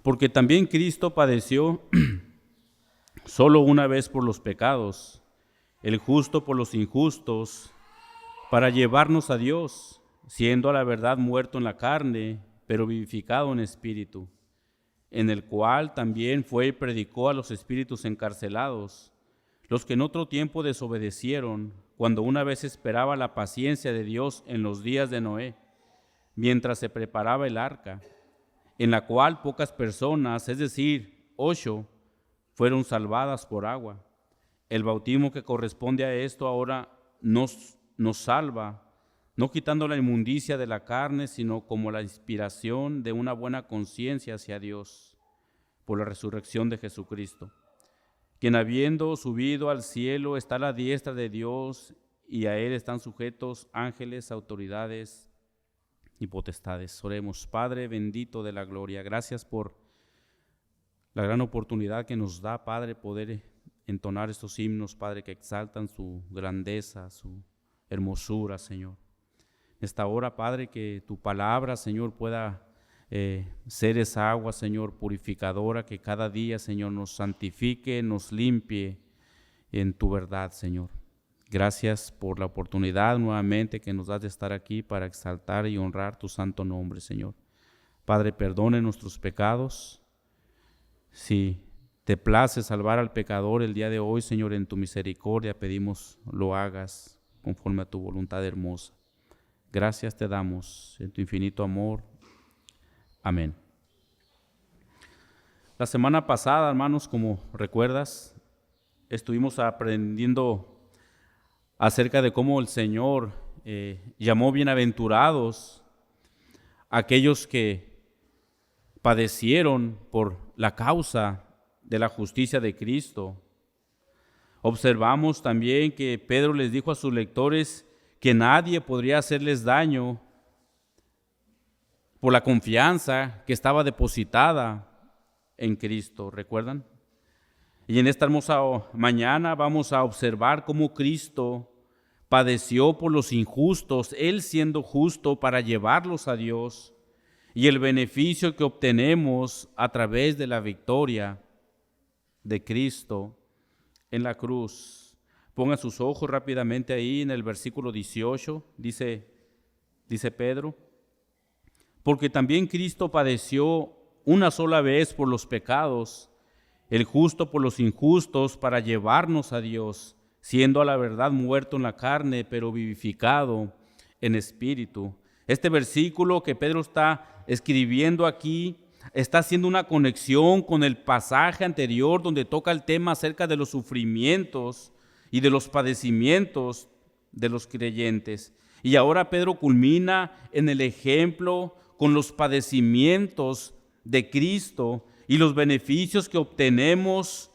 Porque también Cristo padeció solo una vez por los pecados, el justo por los injustos, para llevarnos a Dios, siendo a la verdad muerto en la carne, pero vivificado en espíritu, en el cual también fue y predicó a los espíritus encarcelados, los que en otro tiempo desobedecieron, cuando una vez esperaba la paciencia de Dios en los días de Noé, mientras se preparaba el arca, en la cual pocas personas, es decir, 8, fueron salvadas por agua. El bautismo que corresponde a esto ahora nos salva, no quitando la inmundicia de la carne, sino como la inspiración de una buena conciencia hacia Dios, por la resurrección de Jesucristo, quien habiendo subido al cielo está a la diestra de Dios, y a Él están sujetos ángeles, autoridades y potestades. Oremos. Padre bendito de la gloria, gracias por la gran oportunidad que nos da, Padre, poder entonar estos himnos, Padre, que exaltan su grandeza, su hermosura, Señor. Esta hora, Padre, que tu palabra, Señor, pueda ser esa agua, Señor, purificadora, que cada día, Señor, nos santifique, nos limpie en tu verdad, Señor. Gracias por la oportunidad nuevamente que nos das de estar aquí para exaltar y honrar tu santo nombre, Señor. Padre, perdone nuestros pecados. Si te place salvar al pecador el día de hoy, Señor, en tu misericordia pedimos lo hagas conforme a tu voluntad hermosa. Gracias te damos en tu infinito amor. Amén. La semana pasada, hermanos, como recuerdas, estuvimos aprendiendo acerca de cómo el Señor llamó bienaventurados a aquellos que padecieron por la causa de la justicia de Cristo. Observamos también que Pedro les dijo a sus lectores que nadie podría hacerles daño por la confianza que estaba depositada en Cristo, ¿recuerdan? Y en esta hermosa mañana vamos a observar cómo Cristo padeció por los injustos, Él siendo justo para llevarlos a Dios, y el beneficio que obtenemos a través de la victoria de Cristo en la cruz. Pongan sus ojos rápidamente ahí en el versículo 18, dice Pedro, porque también Cristo padeció una sola vez por los pecados, el justo por los injustos, para llevarnos a Dios, siendo a la verdad muerto en la carne, pero vivificado en espíritu. Este versículo que Pedro está escribiendo aquí está haciendo una conexión con el pasaje anterior donde toca el tema acerca de los sufrimientos y de los padecimientos de los creyentes. Y ahora Pedro culmina en el ejemplo con los padecimientos de Cristo y los beneficios que obtenemos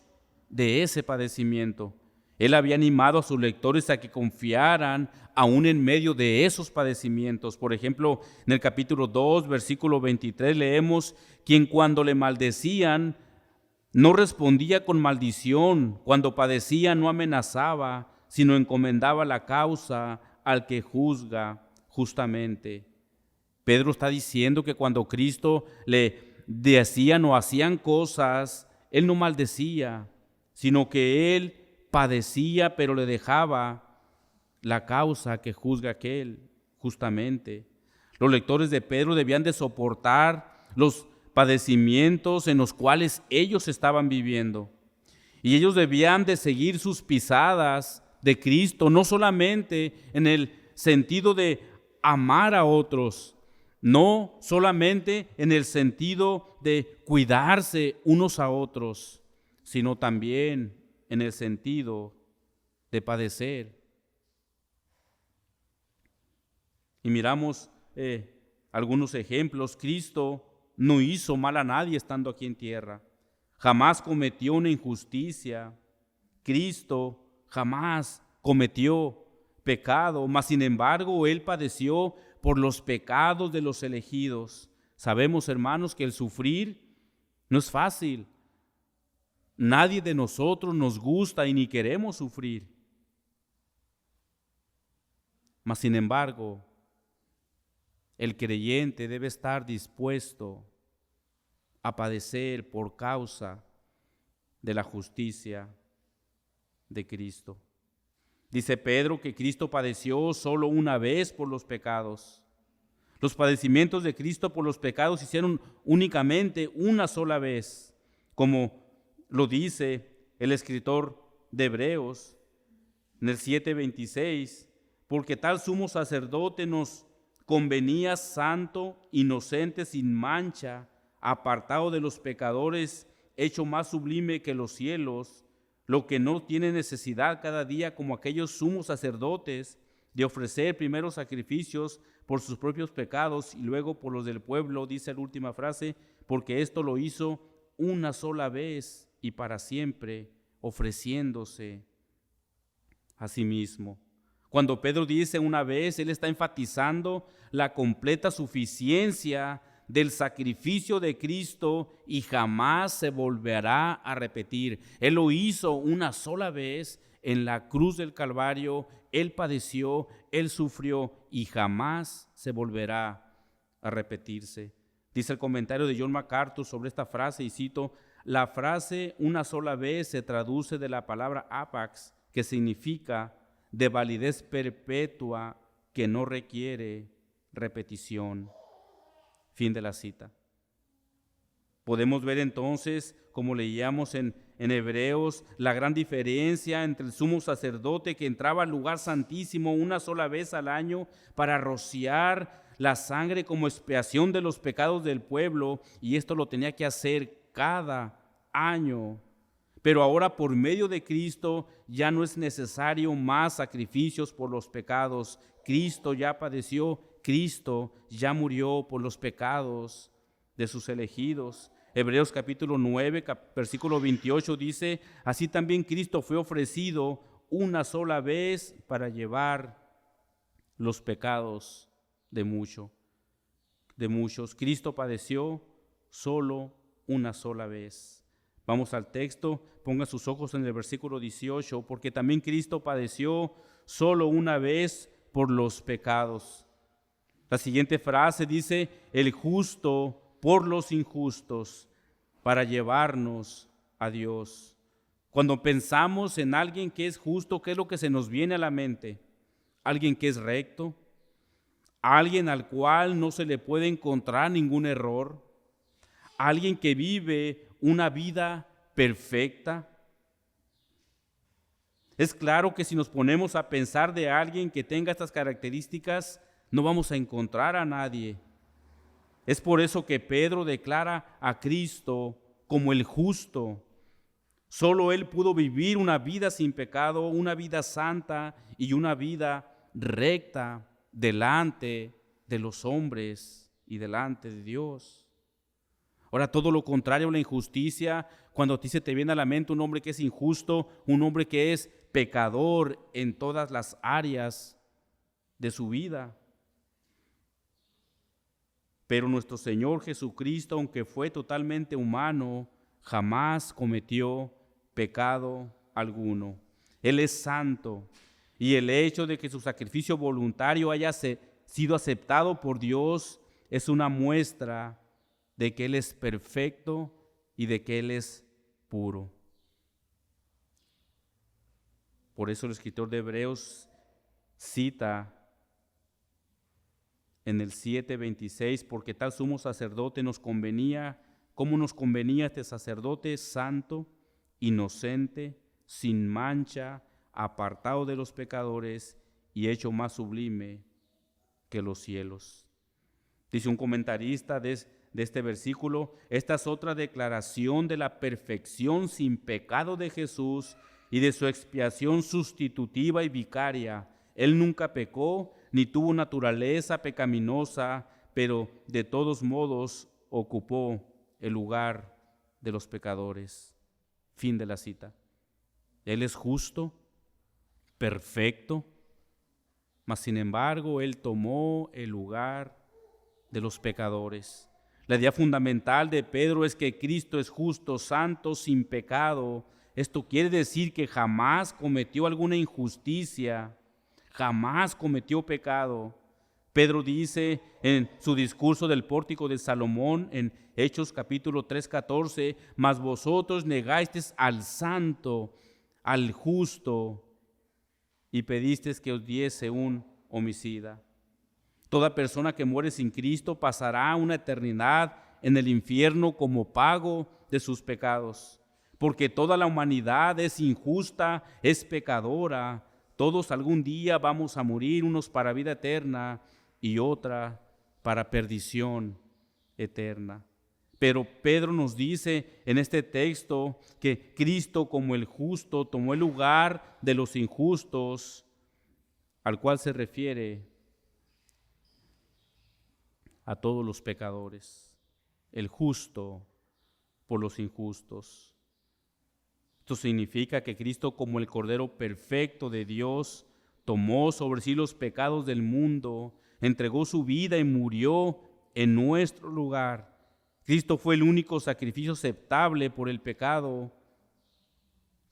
de ese padecimiento. Él había animado a sus lectores a que confiaran aún en medio de esos padecimientos. Por ejemplo, en el capítulo 2, versículo 23, leemos: quien cuando le maldecían no respondía con maldición, cuando padecía no amenazaba, sino encomendaba la causa al que juzga justamente. Pedro está diciendo que cuando Cristo le decían o hacían cosas, Él no maldecía, sino que Él padecía, pero le dejaba la causa que juzga aquel justamente. Los lectores de Pedro debían de soportar los padecimientos en los cuales ellos estaban viviendo. Y ellos debían de seguir sus pisadas de Cristo, no solamente en el sentido de amar a otros, no solamente en el sentido de cuidarse unos a otros, sino también en el sentido de padecer. Y miramos algunos ejemplos. Cristo no hizo mal a nadie estando aquí en tierra. Jamás cometió una injusticia. Cristo jamás cometió pecado, mas sin embargo Él padeció por los pecados de los elegidos. Sabemos, hermanos, que el sufrir no es fácil. Nadie de nosotros nos gusta y ni queremos sufrir. Mas sin embargo, el creyente debe estar dispuesto a padecer por causa de la justicia de Cristo. Dice Pedro que Cristo padeció solo una vez por los pecados. Los padecimientos de Cristo por los pecados se hicieron únicamente una sola vez, como lo dice el escritor de Hebreos en el 7:26, porque tal sumo sacerdote nos convenía santo, inocente, sin mancha, apartado de los pecadores, hecho más sublime que los cielos, lo que no tiene necesidad cada día como aquellos sumos sacerdotes de ofrecer primero sacrificios por sus propios pecados y luego por los del pueblo, dice la última frase, porque esto lo hizo una sola vez y para siempre, ofreciéndose a sí mismo. Cuando Pedro dice una vez, él está enfatizando la completa suficiencia del sacrificio de Cristo y jamás se volverá a repetir. Él lo hizo una sola vez en la cruz del Calvario, él padeció, él sufrió y jamás se volverá a repetirse. Dice el comentario de John MacArthur sobre esta frase, y cito, la frase una sola vez se traduce de la palabra apax, que significa de validez perpetua que no requiere repetición. Fin de la cita. Podemos ver entonces, como leíamos en Hebreos, la gran diferencia entre el sumo sacerdote que entraba al lugar santísimo una sola vez al año para rociar la sangre como expiación de los pecados del pueblo, y esto lo tenía que hacer cada año. Pero ahora por medio de Cristo ya no es necesario más sacrificios por los pecados. Cristo ya padeció, Cristo ya murió por los pecados de sus elegidos. Hebreos capítulo 9, versículo 28 dice, así también Cristo fue ofrecido una sola vez para llevar los pecados de muchos. Cristo padeció solo una sola vez. Vamos al texto, ponga sus ojos en el versículo 18, porque también Cristo padeció solo una vez por los pecados. La siguiente frase dice, el justo por los injustos, para llevarnos a Dios. Cuando pensamos en alguien que es justo, ¿qué es lo que se nos viene a la mente? Alguien que es recto, alguien al cual no se le puede encontrar ningún error, alguien que vive una vida perfecta. Es claro que si nos ponemos a pensar de alguien que tenga estas características, no vamos a encontrar a nadie. Es por eso que Pedro declara a Cristo como el justo. Solo Él pudo vivir una vida sin pecado, una vida santa y una vida recta delante de los hombres y delante de Dios. Ahora, todo lo contrario a la injusticia, cuando a ti se te viene a la mente un hombre que es injusto, un hombre que es pecador en todas las áreas de su vida. Pero nuestro Señor Jesucristo, aunque fue totalmente humano, jamás cometió pecado alguno. Él es santo, y el hecho de que su sacrificio voluntario haya sido aceptado por Dios es una muestra de que Él es perfecto y de que Él es puro. Por eso el escritor de Hebreos cita en el 7:26, porque tal sumo sacerdote nos convenía, ¿cómo nos convenía este sacerdote santo, inocente, sin mancha, apartado de los pecadores y hecho más sublime que los cielos? Dice un comentarista de este versículo, esta es otra declaración de la perfección sin pecado de Jesús y de su expiación sustitutiva y vicaria. Él nunca pecó ni tuvo naturaleza pecaminosa, pero de todos modos ocupó el lugar de los pecadores. Fin de la cita. Él es justo, perfecto, mas sin embargo Él tomó el lugar de los pecadores. La idea fundamental de Pedro es que Cristo es justo, santo, sin pecado. Esto quiere decir que jamás cometió alguna injusticia, jamás cometió pecado, Pedro dice en su discurso del pórtico de Salomón, en Hechos capítulo 3:14, mas vosotros negasteis al santo, al justo, y pedisteis que os diese un homicida. Toda persona que muere sin Cristo pasará una eternidad en el infierno como pago de sus pecados, porque toda la humanidad es injusta, es pecadora. Todos algún día vamos a morir, unos para vida eterna y otra para perdición eterna. Pero Pedro nos dice en este texto que Cristo, como el justo, tomó el lugar de los injustos, al cual se refiere a todos los pecadores, el justo por los injustos. Esto significa que Cristo, como el Cordero perfecto de Dios, tomó sobre sí los pecados del mundo, entregó su vida y murió en nuestro lugar. Cristo fue el único sacrificio aceptable por el pecado.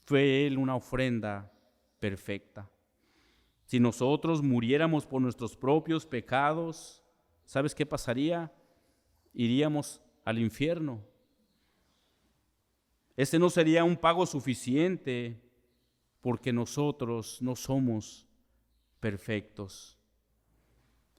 Fue Él una ofrenda perfecta. Si nosotros muriéramos por nuestros propios pecados, ¿sabes qué pasaría? Iríamos al infierno. Ese no sería un pago suficiente porque nosotros no somos perfectos.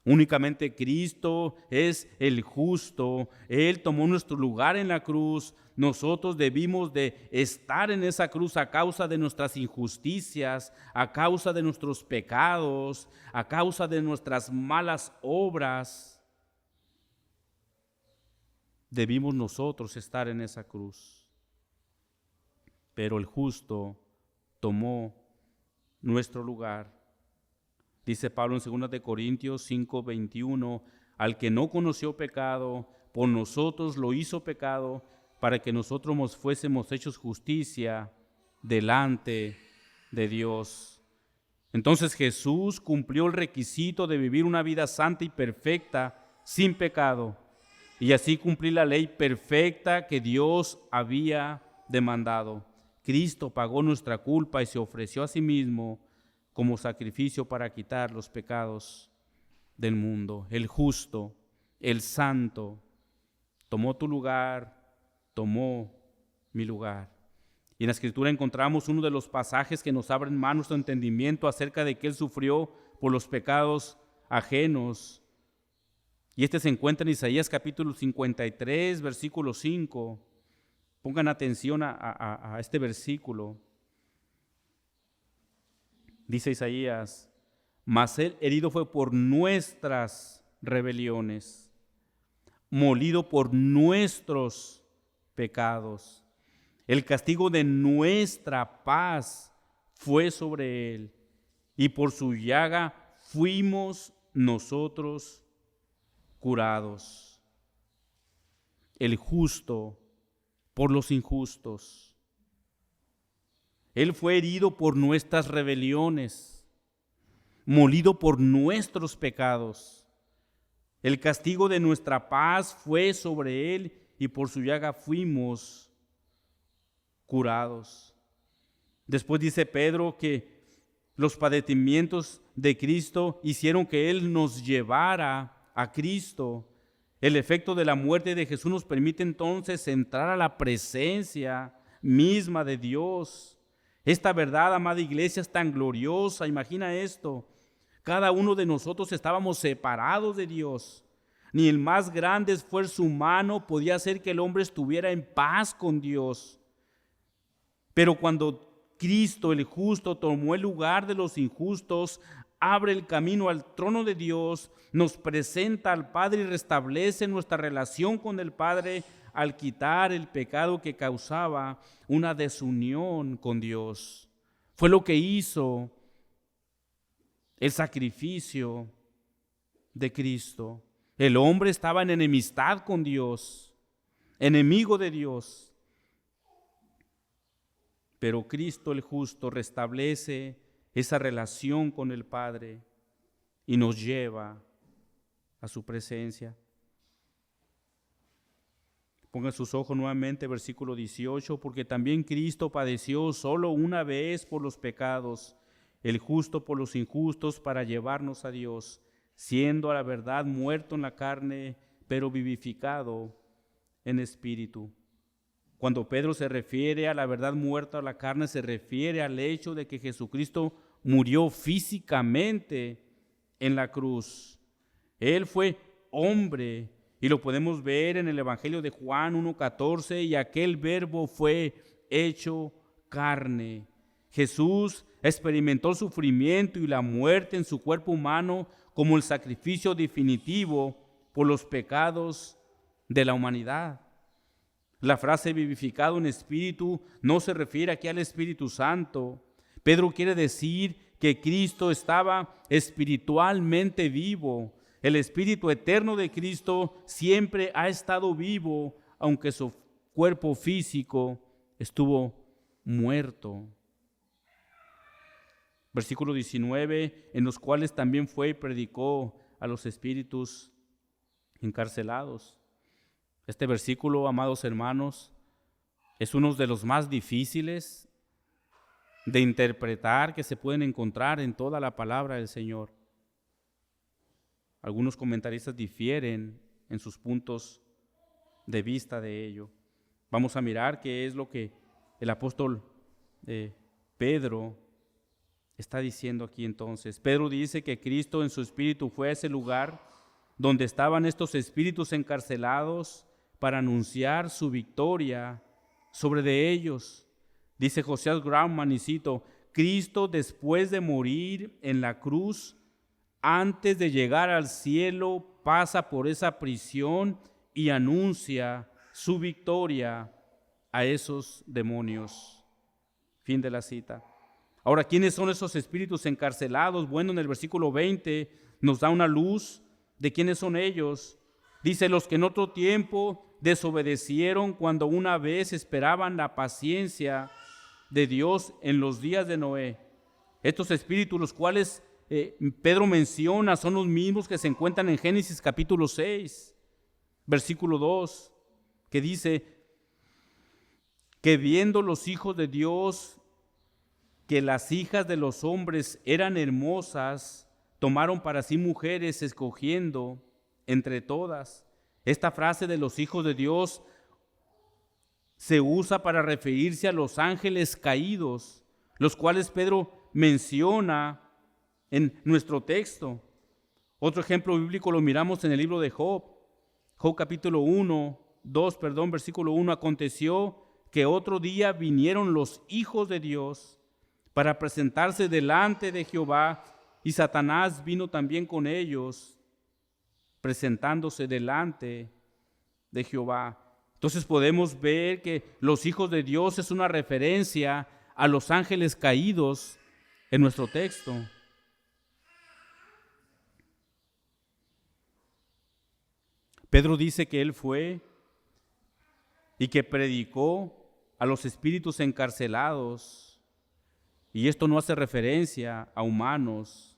Únicamente Cristo es el justo. Él tomó nuestro lugar en la cruz. Nosotros debimos de estar en esa cruz a causa de nuestras injusticias, a causa de nuestros pecados, a causa de nuestras malas obras. Debimos nosotros estar en esa cruz. Pero el justo tomó nuestro lugar. Dice Pablo en 2 Corintios 5:21, al que no conoció pecado, por nosotros lo hizo pecado, para que nosotros nos fuésemos hechos justicia delante de Dios. Entonces Jesús cumplió el requisito de vivir una vida santa y perfecta, sin pecado, y así cumplir la ley perfecta que Dios había demandado. Cristo pagó nuestra culpa y se ofreció a sí mismo como sacrificio para quitar los pecados del mundo. El justo, el santo, tomó tu lugar, tomó mi lugar. Y en la Escritura encontramos uno de los pasajes que nos abren más nuestro entendimiento acerca de que Él sufrió por los pecados ajenos. Y este se encuentra en Isaías capítulo 53, versículo 5. Pongan atención a este versículo. Dice Isaías, mas Él herido fue por nuestras rebeliones, molido por nuestros pecados. El castigo de nuestra paz fue sobre Él, y por su llaga fuimos nosotros curados. El justo por los injustos. Él fue herido por nuestras rebeliones, molido por nuestros pecados. El castigo de nuestra paz fue sobre Él y por su llaga fuimos curados. Después dice Pedro que los padecimientos de Cristo hicieron que Él nos llevara a Cristo. El efecto de la muerte de Jesús nos permite entonces entrar a la presencia misma de Dios. Esta verdad, amada iglesia, es tan gloriosa. Imagina esto. Cada uno de nosotros estábamos separados de Dios. Ni el más grande esfuerzo humano podía hacer que el hombre estuviera en paz con Dios. Pero cuando Cristo, el justo, tomó el lugar de los injustos, abre el camino al trono de Dios, nos presenta al Padre y restablece nuestra relación con el Padre al quitar el pecado que causaba una desunión con Dios. Fue lo que hizo el sacrificio de Cristo. El hombre estaba en enemistad con Dios, enemigo de Dios. Pero Cristo el justo restablece esa relación con el Padre y nos lleva a su presencia. Pongan sus ojos nuevamente, versículo 18, porque también Cristo padeció solo una vez por los pecados, el justo por los injustos, para llevarnos a Dios, siendo a la verdad muerto en la carne, pero vivificado en espíritu. Cuando Pedro se refiere a la verdad muerta a la carne, se refiere al hecho de que Jesucristo murió físicamente en la cruz. Él fue hombre y lo podemos ver en el Evangelio de Juan 1:14, y aquel verbo fue hecho carne. Jesús experimentó el sufrimiento y la muerte en su cuerpo humano como el sacrificio definitivo por los pecados de la humanidad. La frase vivificado en espíritu no se refiere aquí al Espíritu Santo. Pedro quiere decir que Cristo estaba espiritualmente vivo. El Espíritu eterno de Cristo siempre ha estado vivo, aunque su cuerpo físico estuvo muerto. Versículo 19, en los cuales también fue y predicó a los espíritus encarcelados. Este versículo, amados hermanos, es uno de los más difíciles de interpretar que se pueden encontrar en toda la palabra del Señor. Algunos comentaristas difieren en sus puntos de vista de ello. Vamos a mirar qué es lo que el apóstol Pedro está diciendo aquí entonces. Pedro dice que Cristo en su espíritu fue a ese lugar donde estaban estos espíritus encarcelados para anunciar su victoria sobre de ellos. Dice Josias Grauman, y cito: Cristo, después de morir en la cruz, antes de llegar al cielo, pasa por esa prisión y anuncia su victoria a esos demonios. Fin de la cita. Ahora, ¿quiénes son esos espíritus encarcelados? Bueno, en el versículo 20 nos da una luz de quiénes son ellos. Dice: los que en otro tiempo desobedecieron cuando una vez esperaban la paciencia de Dios en los días de Noé. Estos espíritus, los cuales Pedro menciona, son los mismos que se encuentran en Génesis capítulo 6, versículo 2, que dice que viendo los hijos de Dios que las hijas de los hombres eran hermosas, tomaron para sí mujeres, escogiendo entre todas. Esta frase de los hijos de Dios se usa para referirse a los ángeles caídos, los cuales Pedro menciona en nuestro texto. Otro ejemplo bíblico lo miramos en el libro de Job. Job capítulo 2, versículo 1. Aconteció que otro día vinieron los hijos de Dios para presentarse delante de Jehová, y Satanás vino también con ellos, presentándose delante de Jehová. Entonces podemos ver que los hijos de Dios es una referencia a los ángeles caídos en nuestro texto. Pedro dice que él fue y que predicó a los espíritus encarcelados, y esto no hace referencia a humanos,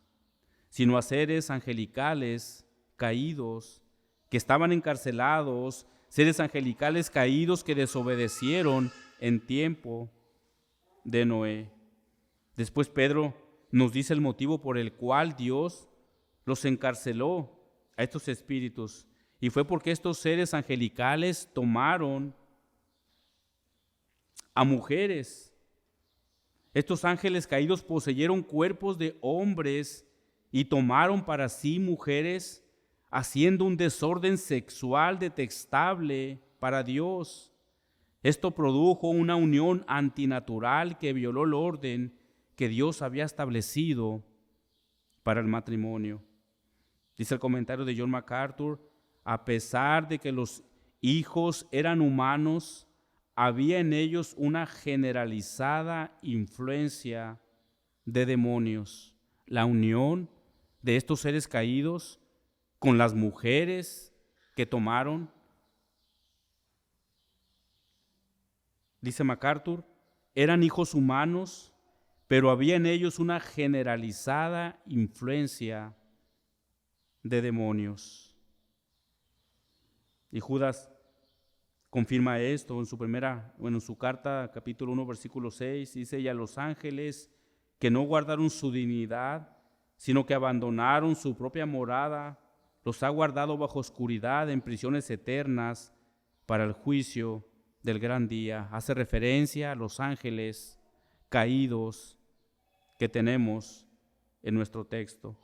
sino a seres angelicales caídos que estaban encarcelados, seres angelicales caídos que desobedecieron en tiempo de Noé. Después Pedro nos dice el motivo por el cual Dios los encarceló a estos espíritus, y fue porque estos seres angelicales tomaron a mujeres. Estos ángeles caídos poseyeron cuerpos de hombres y tomaron para sí mujeres, haciendo un desorden sexual detestable para Dios. Esto produjo una unión antinatural que violó el orden que Dios había establecido para el matrimonio. Dice el comentario de John MacArthur: a pesar de que los hijos eran humanos, había en ellos una generalizada influencia de demonios. La unión de estos seres caídos con las mujeres que tomaron, dice MacArthur, eran hijos humanos, pero había en ellos una generalizada influencia de demonios. Y Judas confirma esto en su carta, capítulo 1, versículo 6, dice: y a los ángeles que no guardaron su dignidad, sino que abandonaron su propia morada, los ha guardado bajo oscuridad en prisiones eternas para el juicio del gran día. Hace referencia a los ángeles caídos que tenemos en nuestro texto.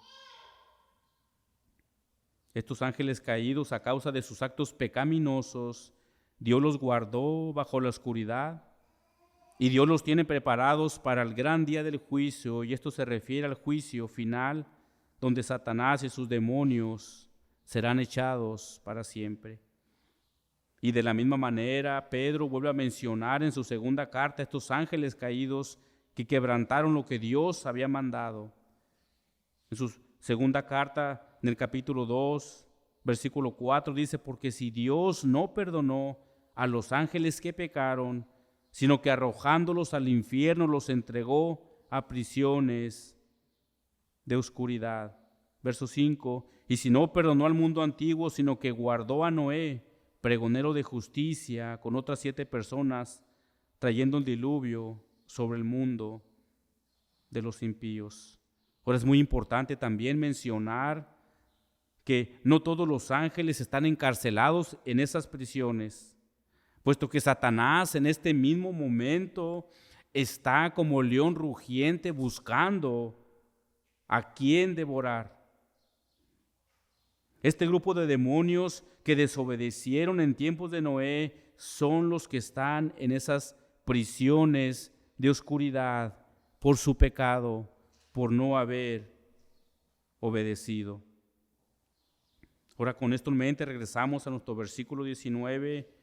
Estos ángeles caídos, a causa de sus actos pecaminosos, Dios los guardó bajo la oscuridad y Dios los tiene preparados para el gran día del juicio, y esto se refiere al juicio final, donde Satanás y sus demonios serán echados para siempre. Y de la misma manera, Pedro vuelve a mencionar en su segunda carta a estos ángeles caídos que quebrantaron lo que Dios había mandado. En su segunda carta, en el capítulo 2, versículo 4, dice: porque si Dios no perdonó a los ángeles que pecaron, sino que arrojándolos al infierno los entregó a prisiones de oscuridad. Verso 5, y si no perdonó al mundo antiguo, sino que guardó a Noé, pregonero de justicia, con otras 7 personas, trayendo el diluvio sobre el mundo de los impíos. Ahora es muy importante también mencionar que no todos los ángeles están encarcelados en esas prisiones, puesto que Satanás en este mismo momento está como león rugiente buscando a quien devorar. Este grupo de demonios que desobedecieron en tiempos de Noé son los que están en esas prisiones de oscuridad por su pecado, por no haber obedecido. Ahora, con esto en mente, regresamos a nuestro versículo 19,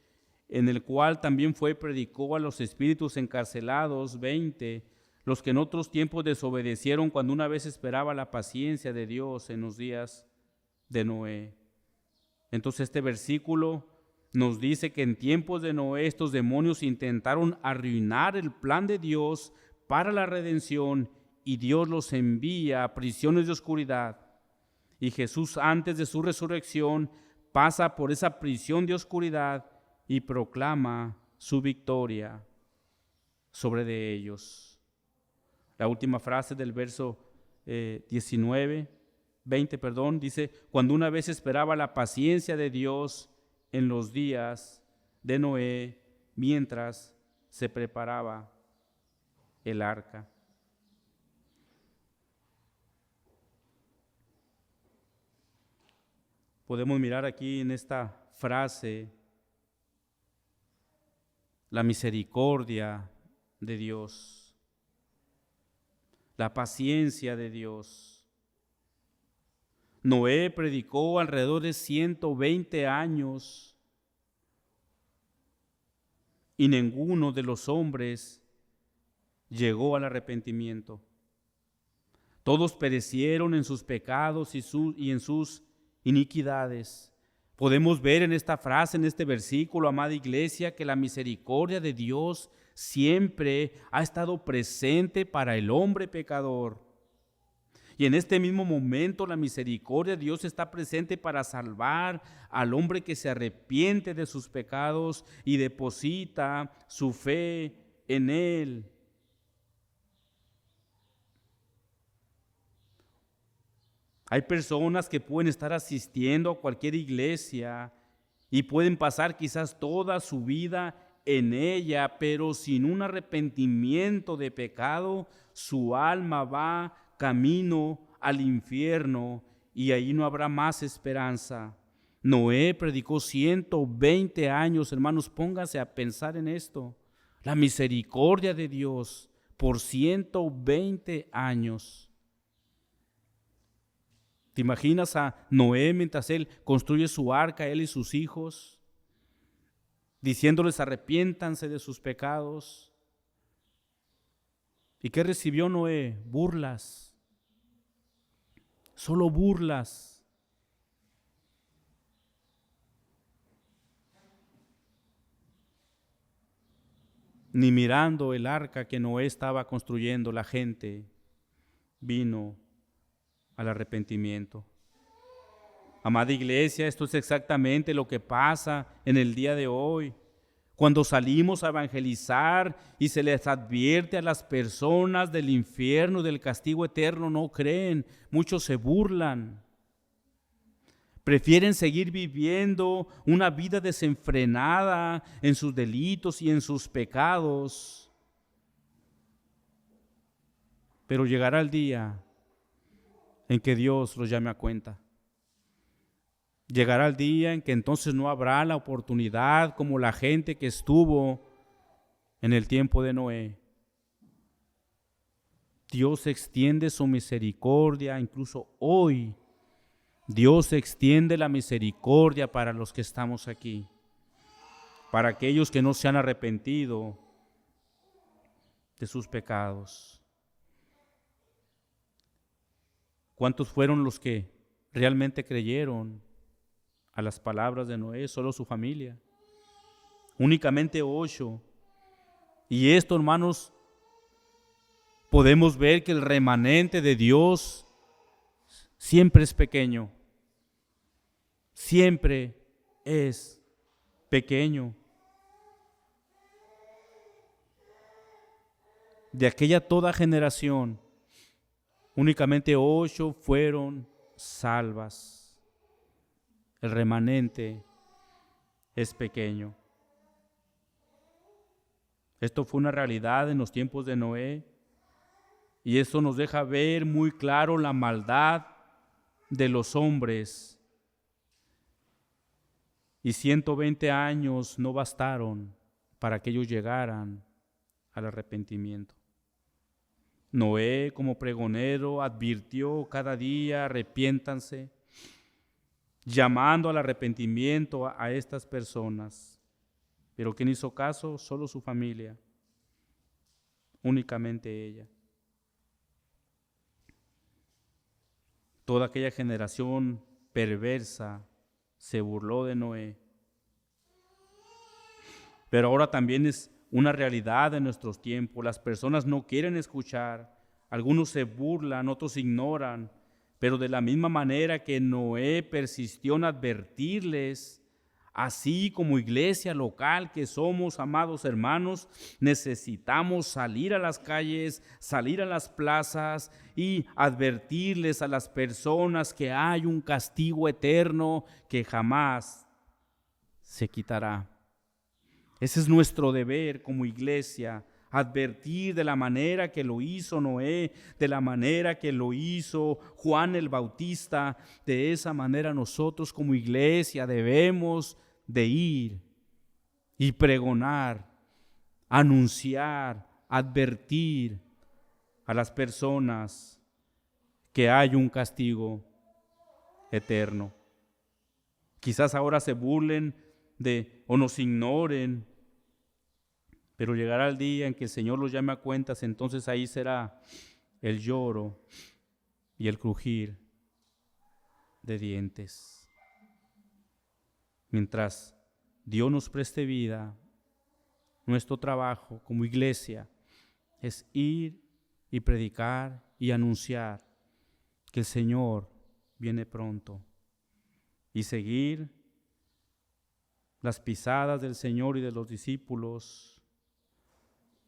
en el cual también predicó a los espíritus encarcelados 20, los que en otros tiempos desobedecieron cuando una vez esperaba la paciencia de Dios en los días de Noé. Entonces este versículo nos dice que en tiempos de Noé estos demonios intentaron arruinar el plan de Dios para la redención, y Dios los envía a prisiones de oscuridad. Y Jesús, antes de su resurrección, pasa por esa prisión de oscuridad y proclama su victoria sobre de ellos. La última frase del verso 20, dice: cuando una vez esperaba la paciencia de Dios en los días de Noé, mientras se preparaba el arca. Podemos mirar aquí en esta frase la misericordia de Dios, la paciencia de Dios. Noé predicó alrededor de 120 años y ninguno de los hombres llegó al arrepentimiento. Todos perecieron en sus pecados y en sus iniquidades. Podemos ver en esta frase, en este versículo, amada iglesia, que la misericordia de Dios siempre ha estado presente para el hombre pecador. Y en este mismo momento la misericordia de Dios está presente para salvar al hombre que se arrepiente de sus pecados y deposita su fe en Él. Hay personas que pueden estar asistiendo a cualquier iglesia y pueden pasar quizás toda su vida en ella, pero sin un arrepentimiento de pecado, su alma va camino al infierno y ahí no habrá más esperanza. Noé predicó 120 años, hermanos, pónganse a pensar en esto. La misericordia de Dios por 120 años. ¿Te imaginas a Noé mientras él construye su arca, él y sus hijos, diciéndoles arrepiéntanse de sus pecados? ¿Y qué recibió Noé? Burlas. Solo burlas. Ni mirando el arca que Noé estaba construyendo, la gente vino al arrepentimiento. Amada iglesia, esto es exactamente lo que pasa en el día de hoy. Cuando salimos a evangelizar y se les advierte a las personas del infierno, del castigo eterno, no creen, muchos se burlan. Prefieren seguir viviendo una vida desenfrenada en sus delitos y en sus pecados. Pero llegará el día en que Dios los llame a cuenta. Llegará el día en que entonces no habrá la oportunidad como la gente que estuvo en el tiempo de Noé. Dios extiende su misericordia, incluso hoy. Dios extiende la misericordia para los que estamos aquí, para aquellos que no se han arrepentido de sus pecados. ¿Cuántos fueron los que realmente creyeron a las palabras de Noé? Solo su familia. Únicamente 8. Y esto, hermanos, podemos ver que el remanente de Dios siempre es pequeño. Siempre es pequeño. De aquella toda generación, únicamente 8 fueron salvas. El remanente es pequeño. Esto fue una realidad en los tiempos de Noé, y eso nos deja ver muy claro la maldad de los hombres. Y 120 años no bastaron para que ellos llegaran al arrepentimiento. Noé, como pregonero, advirtió cada día: arrepiéntanse, llamando al arrepentimiento a estas personas. Pero ¿quién hizo caso? Solo su familia, únicamente ella. Toda aquella generación perversa se burló de Noé. Pero ahora también es una realidad en nuestros tiempos. Las personas no quieren escuchar, algunos se burlan, otros ignoran, pero de la misma manera que Noé persistió en advertirles, así como iglesia local que somos, amados hermanos, necesitamos salir a las calles, salir a las plazas y advertirles a las personas que hay un castigo eterno que jamás se quitará. Ese es nuestro deber como iglesia, advertir de la manera que lo hizo Noé, de la manera que lo hizo Juan el Bautista. De esa manera nosotros como iglesia debemos de ir y pregonar, anunciar, advertir a las personas que hay un castigo eterno. Quizás ahora se burlen o nos ignoren, pero llegará el día en que el Señor los llame a cuentas. Entonces ahí será el lloro y el crujir de dientes. Mientras Dios nos preste vida, nuestro trabajo como iglesia es ir y predicar y anunciar que el Señor viene pronto y seguir las pisadas del Señor y de los discípulos.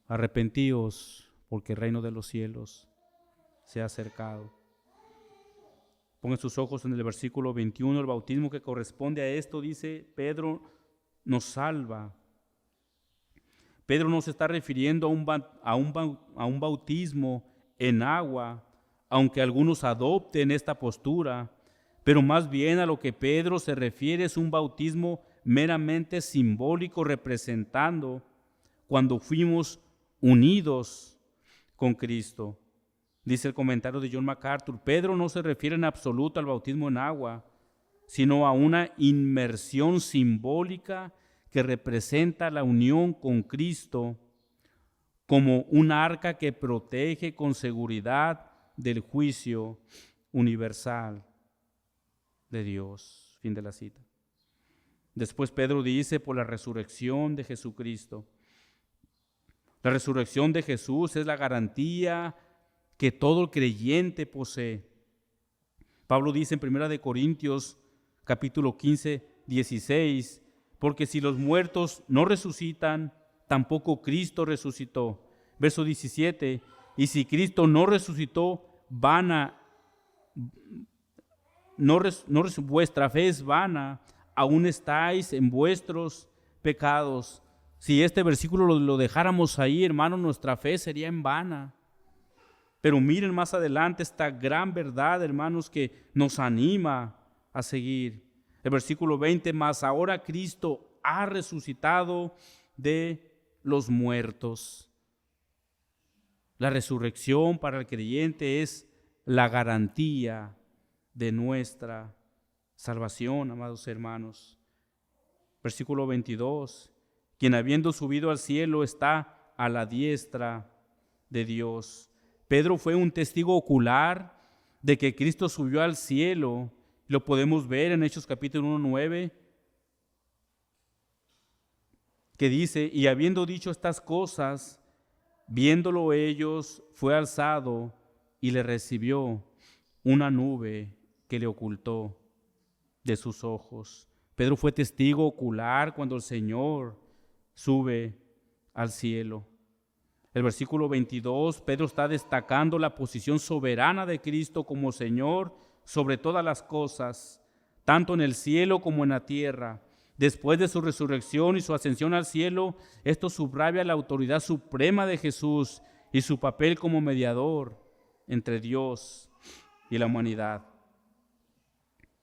Arrepentíos, porque el reino de los cielos se ha acercado. Pongan sus ojos en el versículo 21, el bautismo que corresponde a esto, dice: Pedro nos salva. Pedro no se está refiriendo a un bautismo en agua, aunque algunos adopten esta postura, pero más bien a lo que Pedro se refiere es un bautismo meramente simbólico, representando cuando fuimos unidos con Cristo. Dice el comentario de John MacArthur: Pedro no se refiere en absoluto al bautismo en agua, sino a una inmersión simbólica que representa la unión con Cristo como un arca que protege con seguridad del juicio universal de Dios. Fin de la cita. Después Pedro dice: por la resurrección de Jesucristo. La resurrección de Jesús es la garantía que todo creyente posee. Pablo dice en 1 Corintios capítulo 15, 16: porque si los muertos no resucitan, tampoco Cristo resucitó. Verso 17, y si Cristo no resucitó, vuestra fe es vana, aún estáis en vuestros pecados. Si este versículo lo dejáramos ahí, hermano, nuestra fe sería en vana. Pero miren más adelante esta gran verdad, hermanos, que nos anima a seguir. El versículo 20, mas ahora Cristo ha resucitado de los muertos. La resurrección para el creyente es la garantía de nuestra salvación, amados hermanos. Versículo 22, quien habiendo subido al cielo está a la diestra de Dios. Pedro fue un testigo ocular de que Cristo subió al cielo. Lo podemos ver en Hechos capítulo 1:9, que dice, y habiendo dicho estas cosas, viéndolo ellos, fue alzado y le recibió una nube que le ocultó de sus ojos. Pedro fue testigo ocular cuando el Señor sube al cielo. El versículo 22, Pedro está destacando la posición soberana de Cristo como Señor sobre todas las cosas, tanto en el cielo como en la tierra. Después de su resurrección y su ascensión al cielo, esto subraya la autoridad suprema de Jesús y su papel como mediador entre Dios y la humanidad.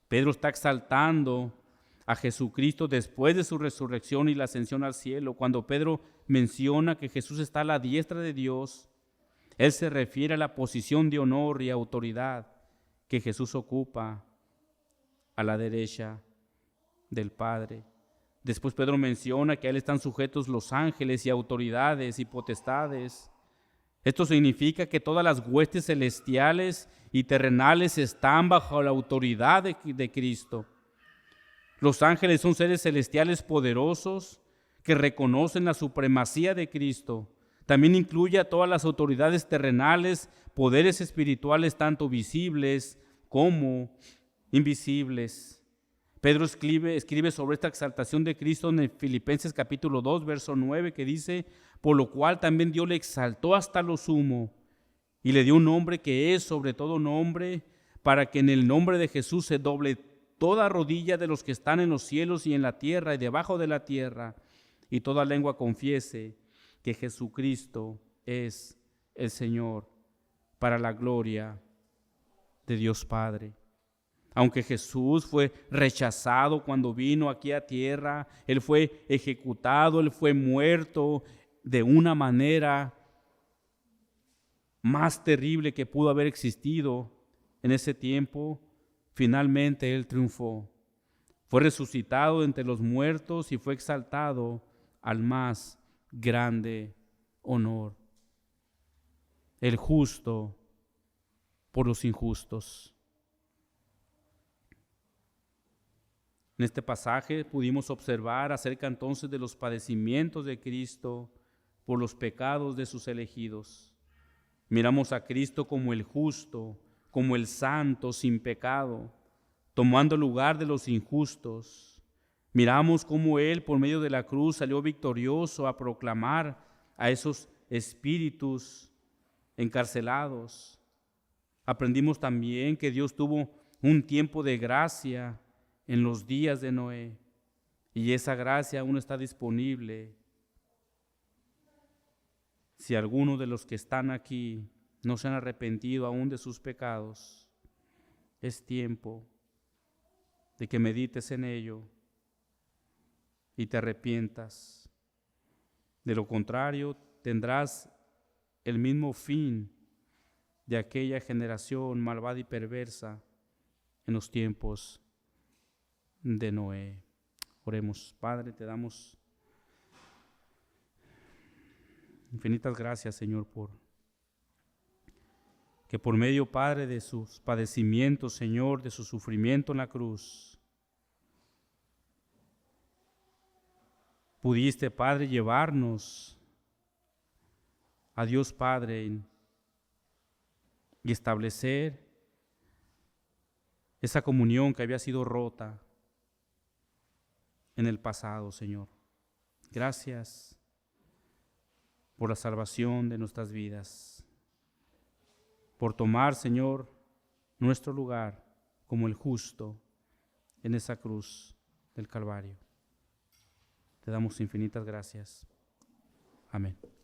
Pedro está exaltando a Jesucristo después de su resurrección y la ascensión al cielo. Cuando Pedro menciona que Jesús está a la diestra de Dios, él se refiere a la posición de honor y autoridad que Jesús ocupa a la derecha del Padre. Después Pedro menciona que a él están sujetos los ángeles y autoridades y potestades. Esto significa que todas las huestes celestiales y terrenales están bajo la autoridad de Cristo. Los ángeles son seres celestiales poderosos que reconocen la supremacía de Cristo. También incluye a todas las autoridades terrenales, poderes espirituales tanto visibles como invisibles. Pedro escribe sobre esta exaltación de Cristo en Filipenses capítulo 2, verso 9, que dice, por lo cual también Dios le exaltó hasta lo sumo y le dio un nombre que es sobre todo nombre, para que en el nombre de Jesús se doble toda rodilla de los que están en los cielos y en la tierra y debajo de la tierra, y toda lengua confiese que Jesucristo es el Señor, para la gloria de Dios Padre. Aunque Jesús fue rechazado cuando vino aquí a tierra, Él fue ejecutado, Él fue muerto de una manera más terrible que pudo haber existido en ese tiempo, finalmente Él triunfó. Fue resucitado entre los muertos y fue exaltado al más grande honor. El justo por los injustos. En este pasaje pudimos observar acerca entonces de los padecimientos de Cristo por los pecados de sus elegidos. Miramos a Cristo como el justo, como el santo sin pecado, tomando el lugar de los injustos. Miramos cómo Él por medio de la cruz salió victorioso a proclamar a esos espíritus encarcelados. Aprendimos también que Dios tuvo un tiempo de gracia en los días de Noé, y esa gracia aún está disponible. Si alguno de los que están aquí no se han arrepentido aún de sus pecados, es tiempo de que medites en ello y te arrepientas. De lo contrario, tendrás el mismo fin de aquella generación malvada y perversa en los tiempos de Noé. Oremos. Padre, te damos infinitas gracias, Señor, que por medio, Padre, de sus padecimientos, Señor, de su sufrimiento en la cruz, pudiste, Padre, llevarnos a Dios Padre y establecer esa comunión que había sido rota. en el pasado, Señor. Gracias por la salvación de nuestras vidas, por tomar, Señor, nuestro lugar como el justo en esa cruz del Calvario. Te damos infinitas gracias. Amén.